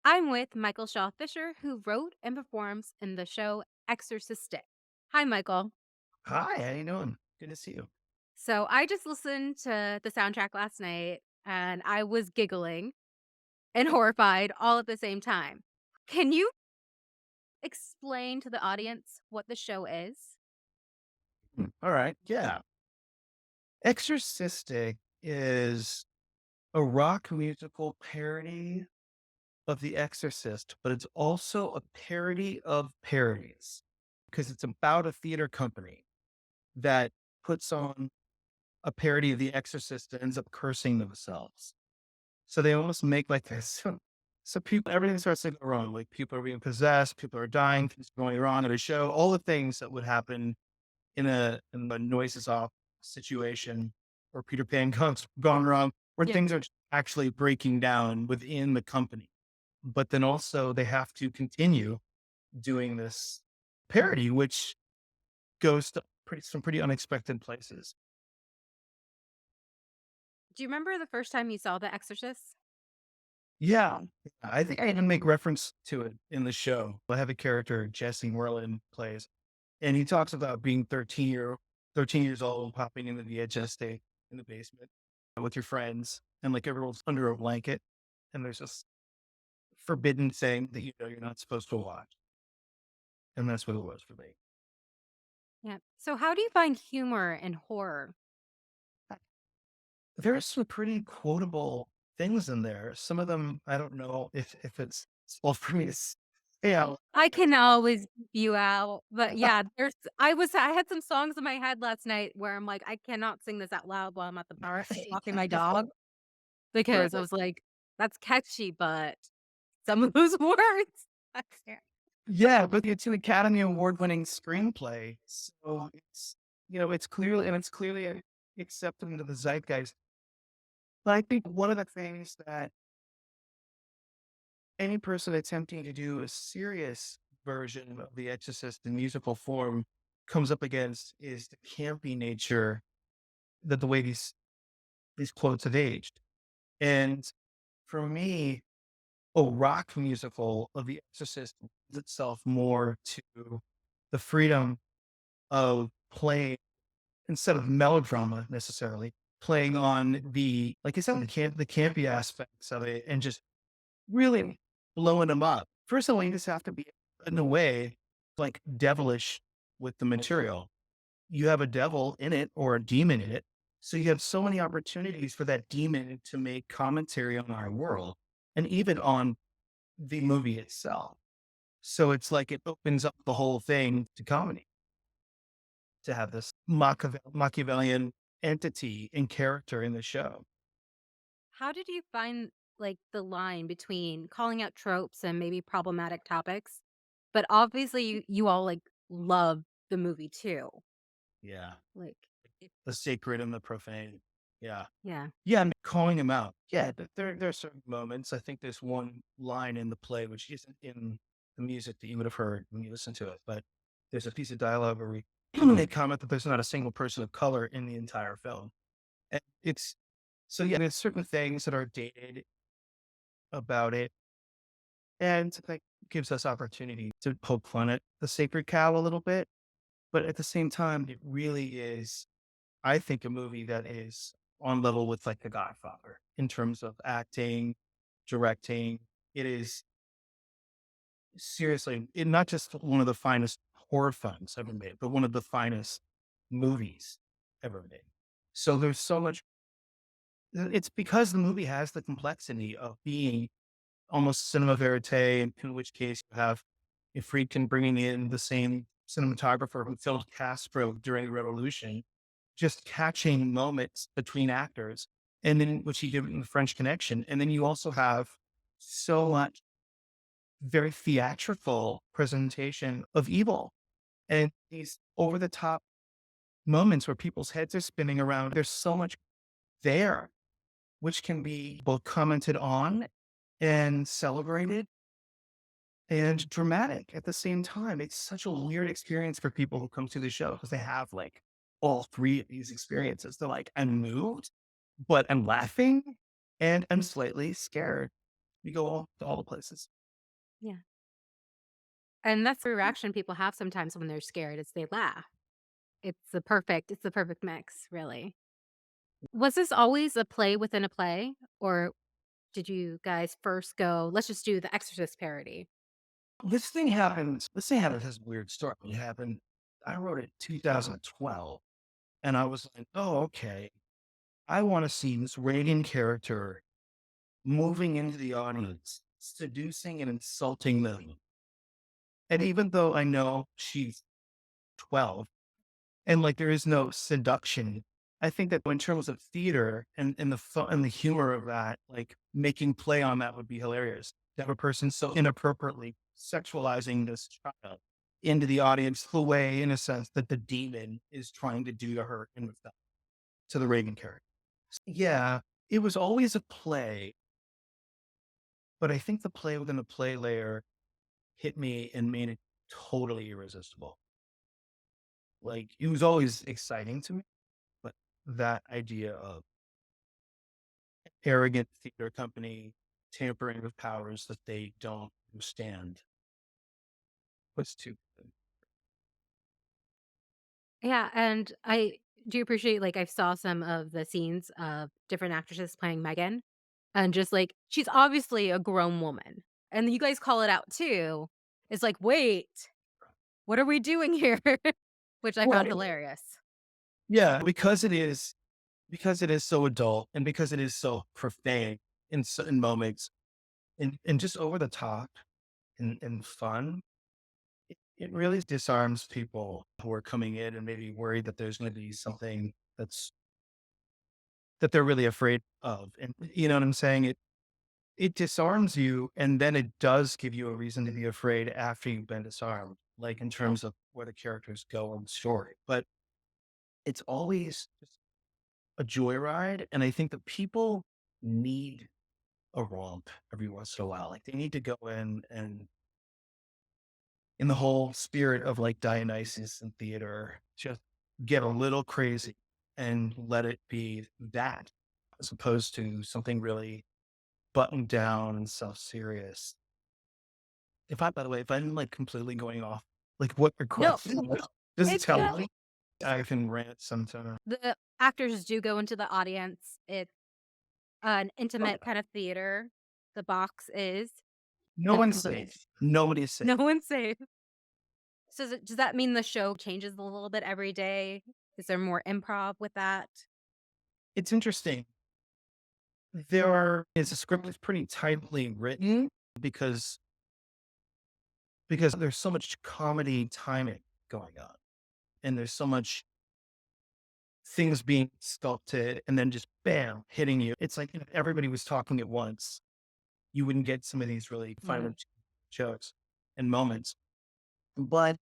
I'm with Michael Shaw Fisher, who wrote and performs in the show Exorcistic. Hi, Michael. Hi, how you doing? Good to see you. So I just listened to the soundtrack last night and I was giggling and horrified all at the same time. Can you explain to the audience what the show is? All right. Yeah. Exorcistic is a rock musical parody of The Exorcist, but it's also a parody of parodies because it's about a theater company that puts on a parody of The Exorcist that ends up cursing themselves. So they almost make like this. So people, everything starts to go wrong. Like people are being possessed, people are dying, things are going wrong at a show, all the things that would happen in a noises off situation or Peter Pan gone wrong, where Yeah. things are actually breaking down within the company. But then also they have to continue doing this parody, which goes to some pretty unexpected places. Do you remember the first time you saw The Exorcist? Yeah. I think I even make reference to it in the show. I have a character Jesse Merlin plays, and he talks about being 13 years old, popping into the HST in the basement with your friends, and like everyone's under a blanket, and there's this forbidden thing that you're not supposed to watch, and that's what it was for me. Yeah. So how do you find humor in horror? There's some pretty quotable things in there. Some of them I don't know if it's well for me to say out I can always view out, but yeah, I had some songs in my head last night where I'm like, I cannot sing this out loud while I'm at the park walking my dog loud. because I was like, that's catchy, but some of those words, I can't. Yeah, but it's an Academy Award-winning screenplay, so it's clearly accepted into the zeitgeist. But I think one of the things that any person attempting to do a serious version of The Exorcist in musical form comes up against is the campy nature that the way these quotes have aged. And for me, a rock musical of The Exorcist lends itself more to the freedom of playing instead of melodrama necessarily, playing on the like I said, the campy aspects of it and just really blowing them up. First of all, you just have to be in a way like devilish with the material. You have a devil in it or a demon in it. So you have so many opportunities for that demon to make commentary on our world and even on the movie itself. So it's like it opens up the whole thing to comedy to have this Machiavellian entity and character in the show. How did you find like the line between calling out tropes and maybe problematic topics? But obviously you all like love the movie too. Yeah. Like, The sacred and the profane. Yeah. yeah. Yeah, and calling him out. Yeah, there are certain moments. I think there's one line in the play which isn't in the music that you would have heard when you listen to it, but there's a piece of dialogue where they comment that there's not a single person of color in the entire film. And it's so yeah, there's certain things that are dated about it, and that gives us opportunity to poke fun at the sacred cow a little bit. But at the same time, it really is, I think, a movie that is on level with like The Godfather in terms of acting, directing. It is seriously not just one of the finest horror films ever made, but one of the finest movies ever made. So there's so much. It's because the movie has the complexity of being almost cinema verite, in which case you have if Friedkin bringing in the same cinematographer who filmed Castro during the Revolution, just catching moments between actors, and then which he did in the French Connection. And then you also have so much very theatrical presentation of evil and these over the top moments where people's heads are spinning around. There's so much there, which can be both commented on and celebrated and dramatic at the same time. It's such a weird experience for people who come to the show because they have like all three of these experiences. They're like, I'm moved, but I'm laughing and I'm slightly scared. We go all to all the places. Yeah. And that's the reaction people have sometimes when they're scared is they laugh. It's the perfect mix, really. Was this always a play within a play, or did you guys first go, "Let's just do the Exorcist parody"? This thing happened, has a weird story. It happened, I wrote it 2012, and I was like, "Oh, okay. I wanna see this Reagan character moving into the audience, seducing and insulting them." And even though I know she's 12 and, like, there is no seduction, I think that in terms of theater and the fun and the humor of that, like, making play on that would be hilarious. To have a person so inappropriately sexualizing this child into the audience the way, in a sense, that the demon is trying to do to her in the film, to the Reagan character. Yeah, it was always a play, but I think the play within the play layer hit me and made it totally irresistible. Like, it was always exciting to me, but that idea of arrogant theater company tampering with powers that they don't understand was too good. Yeah, and I do appreciate, like, I saw some of the scenes of different actresses playing Megan, and just, like, she's obviously a grown woman, and you guys call it out too. It's like, "Wait, what are we doing here?" Which I found Right. hilarious. Yeah, because it is so adult and because it is so profane in certain moments and just over the top and fun, it really disarms people who are coming in and maybe worried that there's going to be something that they're really afraid of. And you know what I'm saying? It disarms you, and then it does give you a reason to be afraid after you've been disarmed, like in terms of where the characters go in the story. But it's always just a joyride. And I think that people need a romp every once in a while. Like they need to go in the whole spirit of like Dionysus and theater, just get a little crazy and let it be that as opposed to something really buttoned down and self serious. By the way, if I'm like completely going off, like what your No, question was, just it's tell good. me. I can rant sometimes. The actors do go into the audience. It's an intimate kind of theater, the box is, No and one's safe. Nobody is safe. no one's safe. So does that mean the show changes a little bit every day? Is there more improv with that? It's interesting. Is a script that's pretty tightly written because there's so much comedy timing going on, and there's so much things being sculpted, and then just bam hitting you. It's like if everybody was talking at once, you wouldn't get some of these really Yeah. fun jokes and moments. But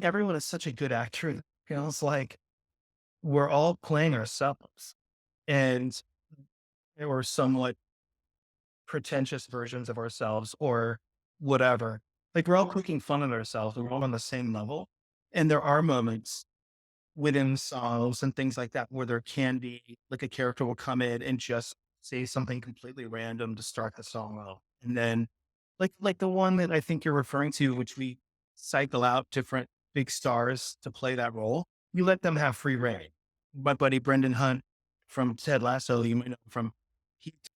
everyone is such a good actor. It feels like we're all playing ourselves, and we're somewhat pretentious versions of ourselves or whatever. Like we're all poking fun at ourselves and we're all on the same level. And there are moments within songs and things like that where there can be like a character will come in and just say something completely random to start the song off. And then like the one that I think you're referring to, which we cycle out different big stars to play that role, you let them have free reign. My buddy Brendan Hunt from Ted Lasso, you might know from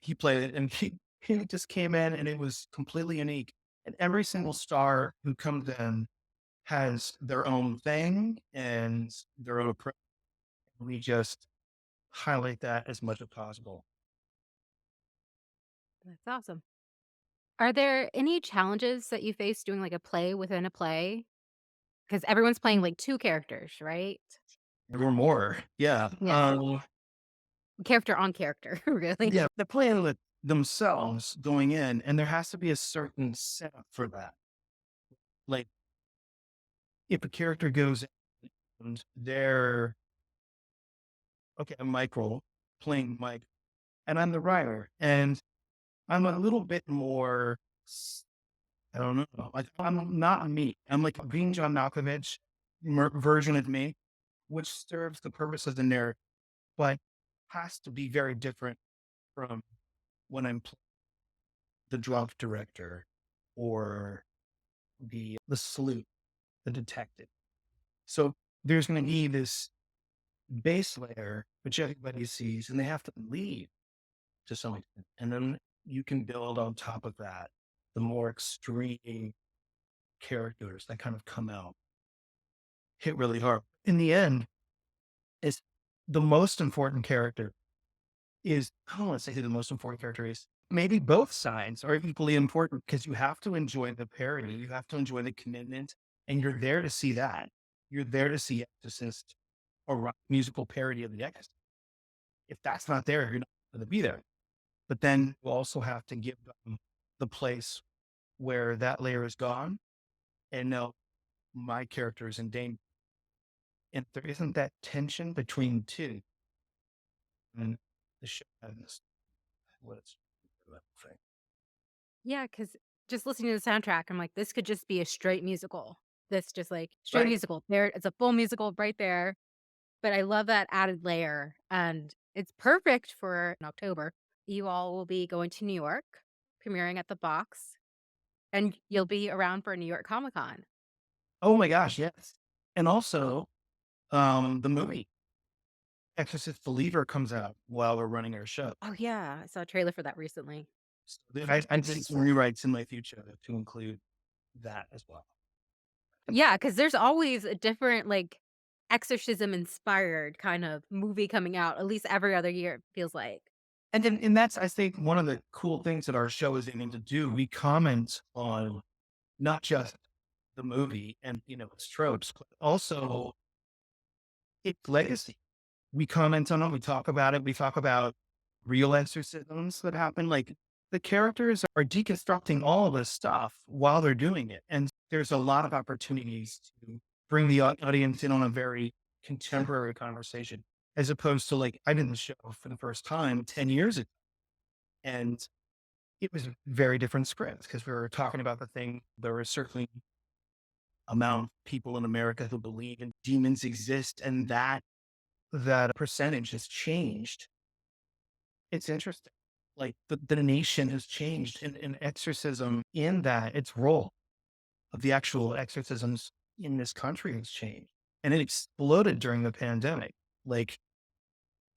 he played it and he just came in and it was completely unique. And every single star who comes in has their own thing and their own approach. We just highlight that as much as possible. That's awesome. Are there any challenges that you face doing, like, a play within a play? Because everyone's playing, like, 2 characters, right? Or more. Yeah. Yeah. Character on character, really. Yeah. They're playing with themselves going in, and there has to be a certain setup for that. Like if a character goes in and they're okay, I'm Michael playing Mike, and I'm the writer, and I'm a little bit more I don't know. Like I'm not me. I'm like a being John Malkovich version of me, which serves the purpose of the narrative, but has to be very different from when I'm the drunk director or the sleuth, the detective. So there's going to be this base layer which everybody sees, and they have to leave to some extent, and then you can build on top of that the more extreme characters that kind of come out, hit really hard. In the end, is the most important character is I don't want to say who the most important character is. Maybe both sides are equally important because you have to enjoy the parody, you have to enjoy the commitment, and you're there to see that. You're there to see Exorcist or musical parody of the Exorcist. If that's not there, you're not going to be there. But then you also have to give them the place where that layer is gone and no, my character is in danger. And if there isn't that tension between the two, then the show has what it's thing. Yeah, because just listening to the soundtrack, I'm like, this could just be a straight musical. This just like straight Right. musical. There, it's a full musical right there. But I love that added layer, and it's perfect for in October. You all will be going to New York, premiering at the Box, and you'll be around for New York Comic Con. Oh my gosh, yes. And also, the movie Exorcist Believer comes out while we're running our show. Oh yeah, I saw a trailer for that recently. So I did some rewrites in my future to include that as well. Yeah, because there's always a different like exorcism inspired kind of movie coming out. At least every other year, it feels like. And that's I think one of the cool things that our show is aiming to do. We comment on not just the movie and its tropes, but also its legacy. We comment on it, we talk about it, we talk about real exorcisms that happen. Like the characters are deconstructing all of this stuff while they're doing it. And there's a lot of opportunities to bring the audience in on a very contemporary conversation, as opposed to like I did the show for the first time 10 years ago. And it was a very different script because we were talking about the thing. There was certainly amount of people in America who believe in demons exist, and that percentage has changed. It's interesting. Like the nation has changed in exorcism in that its role of the actual exorcisms in this country has changed. And it exploded during the pandemic, like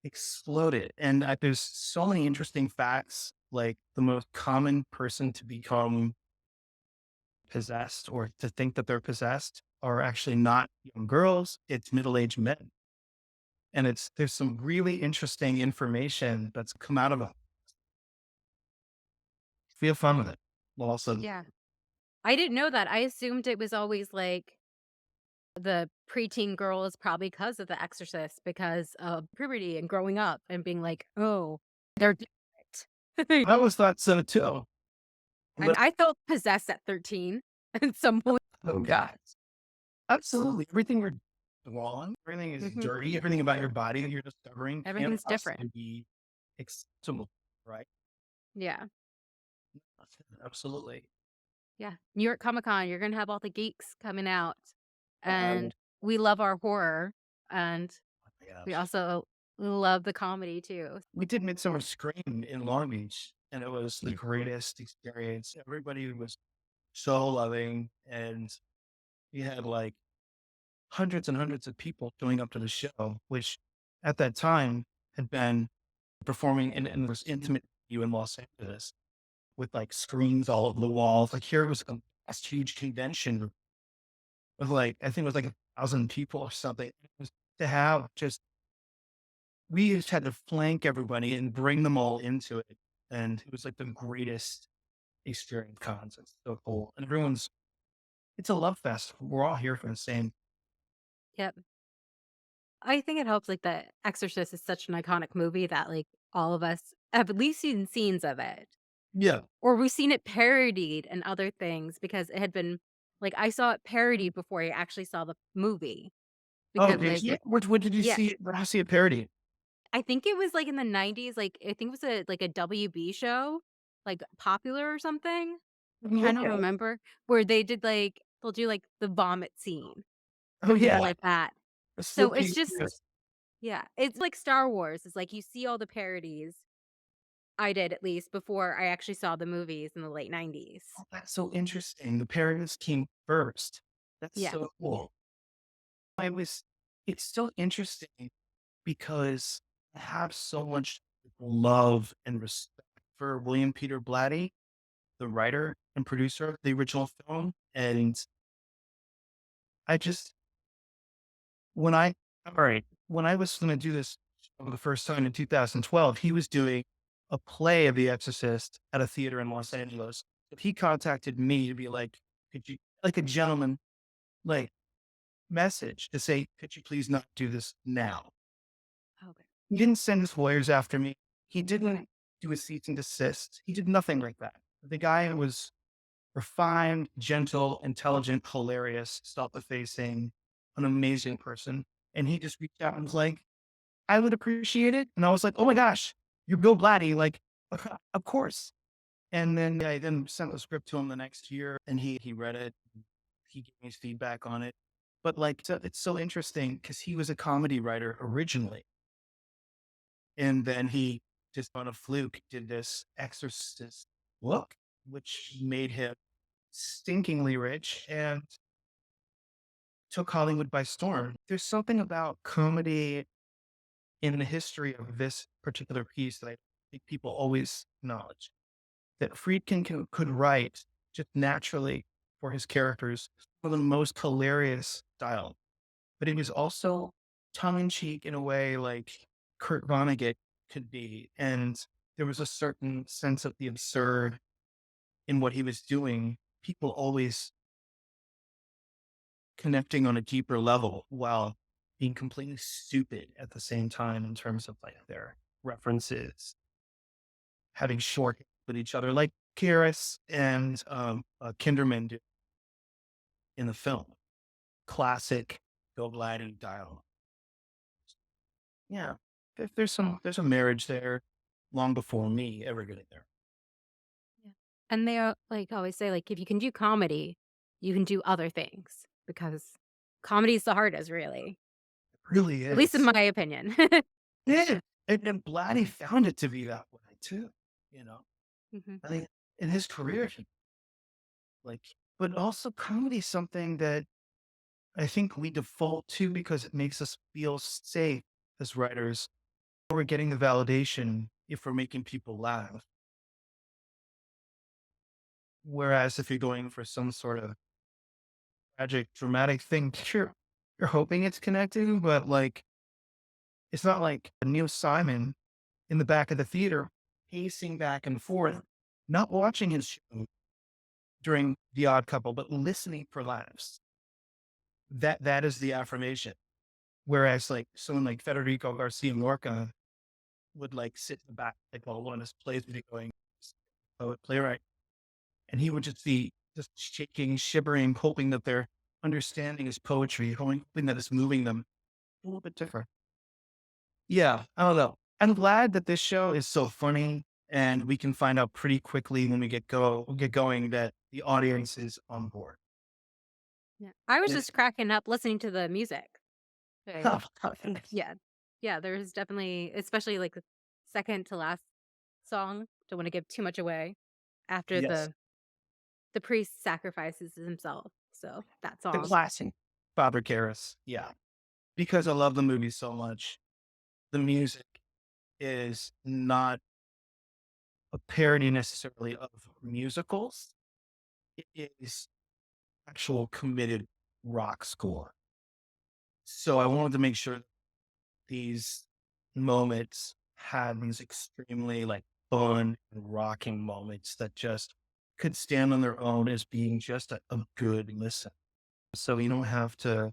exploded. And there's so many interesting facts. Like the most common person to become possessed or to think that they're possessed are actually not young girls, it's middle-aged men. And there's some really interesting information that's come out of it. Feel fun with it. Well, also, Yeah. I didn't know that. I assumed it was always like the preteen girl is probably because of The Exorcist, because of puberty and growing up and being like, oh, they're different. I always thought so too. And But I felt possessed at 13 at some point. oh god, absolutely everything you're wrong, everything is Mhm. dirty, everything about your body that you're discovering can't Everything's different. possibly be acceptable, right? Yeah. Absolutely. Yeah. New York Comic Con, you're going to have all the geeks coming out. Oh And we love our horror. And my we gosh. also love the comedy too. We did Midsummer Scream in Long Beach, and it was the greatest experience. Everybody was so loving, and we had like hundreds and hundreds of people showing up to the show, which at that time had been performing in this intimate venue in Los Angeles with like screens all over the walls. Like here it was a huge convention with like, I think it was like 1,000 people or something. It was to have just, we just had to flank everybody and bring them all into it. And it was like the greatest experience cons. It's so cool. And it's a love fest. We're all here for the same. Yep. I think it helps like The Exorcist is such an iconic movie that like all of us have at least seen scenes of it. Yeah. Or we've seen it parodied and other things because it had been like I saw it parodied before I actually saw the movie. Oh, Because did like you? What did you yeah, see? Where did I see a parody? I think it was like in the 90s, like I think it was a like a WB show, like Popular or something. Trying to Okay. remember where they did like they'll do like the vomit scene Oh, and things yeah. like that. So it's Slippy. just Yes. yeah, it's like Star Wars. It's like you see all the parodies I did at least before I actually saw the movies in the late 90s. Oh, that's so interesting. The parodies came first. That's Yes. so cool. I was it's so interesting because I have so much love and respect for William Peter Blatty, the writer and producer of the original film. And I just when I all right, when I was gonna do this for the first time in 2012, he was doing a play of The Exorcist at a theater in Los Angeles. He contacted me to be like, could you like a gentleman like message to say, could you please not do this now? Okay. He didn't send his lawyers after me. He didn't do a cease and desist. He did nothing like that. The guy was refined, gentle, intelligent, hilarious, self-effacing, an amazing person. And he just reached out and was like, I would appreciate it. And I was like, oh my gosh, you're Bill Blatty. Like, of course. And then I then sent the script to him the next year and he read it. He gave me his feedback on it. But like, it's so interesting because he was a comedy writer originally. And then he just on a fluke did this Exorcist book, which made him stinkingly rich and took Hollywood by storm. There's something about comedy in the history of this particular piece that I think people always acknowledge that Friedkin could write just naturally for his characters for the most hilarious style, but it was also tongue in cheek in a way like Kurt Vonnegut could be. And there was a certain sense of the absurd in what he was doing. People always connecting on a deeper level while being completely stupid at the same time in terms of like their references, having short with each other, like Karis and Kinderman do in the film. Classic Bill Blatty dialogue. Yeah, there's a marriage there long before me ever getting there. Yeah. And they like always say, like, if you can do comedy, you can do other things because comedy is the hardest, really, It really at least in is. my opinion. Yeah, and Blatty found it to be that way too. You know, Mhm. I think in his career, like, but also comedy is something that I think we default to because it makes us feel safe as writers. We're getting the validation if we're making people laugh. Whereas if you're going for some sort of tragic, dramatic thing, sure, you're hoping it's connecting, but like, it's not like Neil Simon in the back of the theater, pacing back and forth, not watching his show during The Odd Couple, but listening for laughs. That is the affirmation. Whereas like someone like Federico Garcia Lorca would like sit in the back, like while one of his plays would be going, poet playwright, and he would just be just shaking, shivering, hoping that they're understanding his poetry, hoping that it's moving them a little bit different. Yeah, I don't know. I'm glad that this show is so funny, and we can find out pretty quickly when we get going that the audience is on board. Yeah. I was And just cracking up listening to the music. Okay. it's Yeah. Yeah, there's definitely especially, like, the second to last song, don't wanna give too much away, after yes, the priest sacrifices himself, so that the song. classic Father Karras. Yeah, because I love the movie so much. The music is not a parody necessarily of musicals. It is actual committed rock score. So I wanted to make sure these moments had these extremely like fun and rocking moments that just could stand on their own as being just a good listen. So you don't have to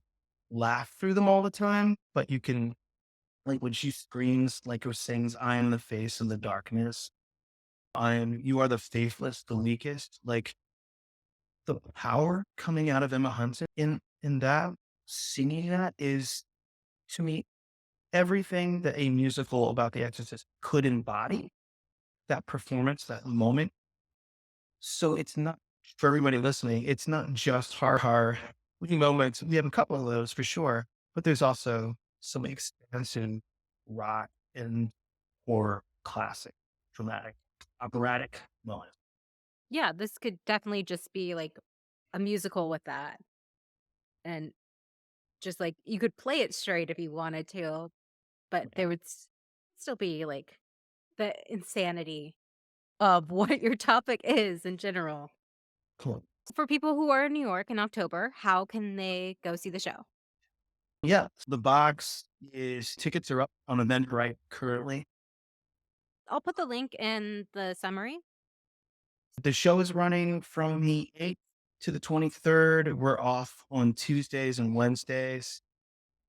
laugh through them all the time, but you can like when she screams like or sings, I am the face in the darkness. You are the faithless, the weakest. Like the power coming out of Emma Hunton in that singing that is to me everything that a musical about The Exorcist could embody, that performance, that moment. So it's not for everybody listening, it's not just har moments. We have a couple of those for sure, but there's also some expansive rock and horror classic. dramatic, operatic moment. Yeah, this could definitely just be like a musical with that. And just like you could play it straight if you wanted to, but Yeah, there would still be like the insanity of what your topic is in general. cool. For people who are in New York in October, how can they go see the show? Yeah, so the box is tickets are up on Eventbrite currently. I'll put the link in the summary. The show is running from the 8th to the 23rd. We're off on Tuesdays and Wednesdays,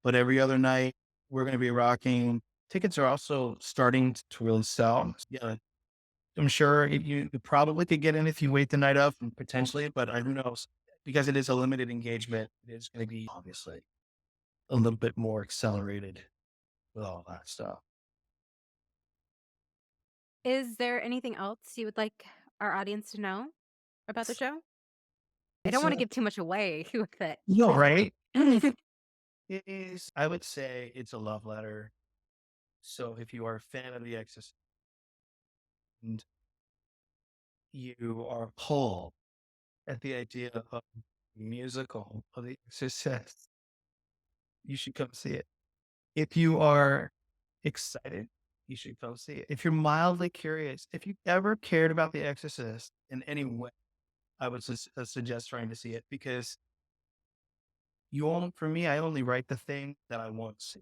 but every other night we're going to be rocking. Tickets are also starting to really sell. Yeah, I'm sure you probably could get in if you wait the night up and potentially, but who knows? Because it is a limited engagement, it is going to be obviously a little bit more accelerated with all that stuff. Is there anything else you would like our audience to know about the It's, show? I don't it's want to give too much away with it. you know, right? It is, I would say it's a love letter. So if you are a fan of The Exorcist and you are appalled at the idea of a musical of The Exorcist, you should come see it. If you are excited, you should go see it. If you're mildly curious, if you ever cared about The Exorcist in any way, I would suggest trying to see it because for me, I only write the thing that I want to see.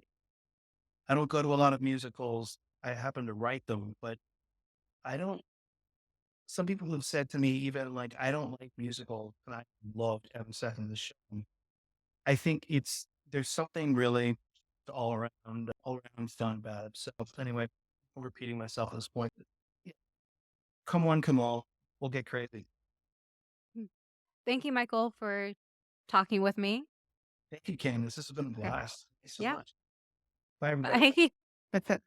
I don't go to a lot of musicals. I happen to write them, but I don't. Some people have said to me, even like, I don't like musicals, and I loved every second of the show. I think there's something really all around fun about it. So anyway, I'm repeating myself at this point. Yeah, come on, come all, we'll get crazy. Thank you, Michael, for talking with me. Thank you, Candace. This has been a Okay. blast. Thank you so Yeah. much. Bye, everybody. Bye.